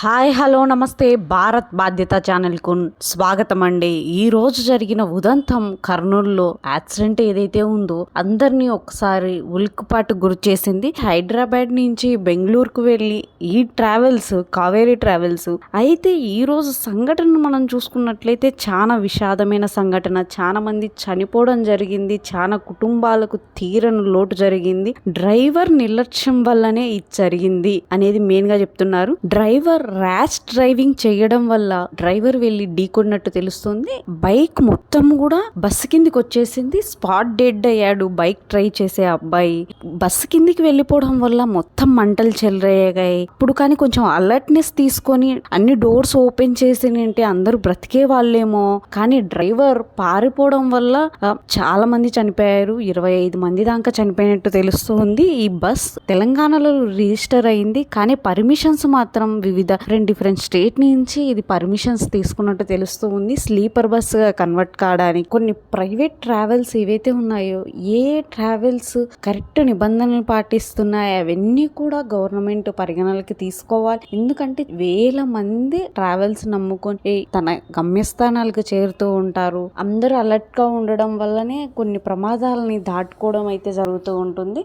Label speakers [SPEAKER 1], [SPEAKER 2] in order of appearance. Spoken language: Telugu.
[SPEAKER 1] హాయ్ హలో నమస్తే భారత్ బాధ్యత ఛానల్కు స్వాగతం అండి. ఈ రోజు జరిగిన ఉదంతం కర్నూలులో యాక్సిడెంట్ ఏదైతే ఉందో అందరినీ ఒకసారి ఉలిక్కిపాటు గురి చేసింది. హైదరాబాద్ నుంచి బెంగళూరుకు వెళ్ళి ఈ ట్రావెల్స్ కావేరీ ట్రావెల్స్ అయితే ఈ రోజు సంఘటన మనం చూసుకున్నట్లయితే చాలా విషాదమైన సంఘటన. చాలా మంది చనిపోవడం జరిగింది. చాలా కుటుంబాలకు తీరని లోటు జరిగింది. డ్రైవర్ నిర్లక్ష్యం వల్లనే ఇది జరిగింది అనేది మెయిన్ గా చెప్తున్నారు. డ్రైవర్ ర్యాష్ డ్రైవింగ్ చేయడం వల్ల డ్రైవర్ వెళ్ళి ఢీకొన్నట్టు తెలుస్తుంది. బైక్ మొత్తం కూడా బస్సు కిందికి వచ్చేసింది. స్పాట్ డెడ్ అయ్యాడు బైక్ ట్రై చేసే అబ్బాయి. బస్సు కిందికి వెళ్ళిపోవడం వల్ల మొత్తం మంటలు చెలరేగాయి. ఇప్పుడు కానీ కొంచెం అలర్ట్నెస్ తీసుకొని అన్ని డోర్స్ ఓపెన్ చేసి అంటే అందరూ బ్రతికే వాళ్ళేమో, కానీ డ్రైవర్ పారిపోవడం వల్ల చాలా మంది చనిపోయారు. 25 మంది దాకా చనిపోయినట్టు తెలుస్తుంది. ఈ బస్ తెలంగాణలో రిజిస్టర్ అయింది, కానీ పర్మిషన్స్ మాత్రం వివిధ డిఫరెంట్ స్టేట్ నుంచి ఇది పర్మిషన్స్ తీసుకున్నట్టు తెలుస్తూ ఉంది. స్లీపర్ బస్ గా కన్వర్ట్ కావడానికి కొన్ని ప్రైవేట్ ట్రావెల్స్ ఏవైతే ఉన్నాయో, ఏ ట్రావెల్స్ కరెక్ట్ నిబంధనలు పాటిస్తున్నాయి అవన్నీ కూడా గవర్నమెంట్ పరిగణనలోకి తీసుకోవాలి. ఎందుకంటే వేల మంది ట్రావెల్స్ నమ్ముకొని తన గమ్యస్థానాలకు చేరుతూ ఉంటారు. అందరూ అలర్ట్ గా ఉండడం వల్లనే కొన్ని ప్రమాదాలని దాటుకోవడం అయితే జరుగుతూ ఉంటుంది.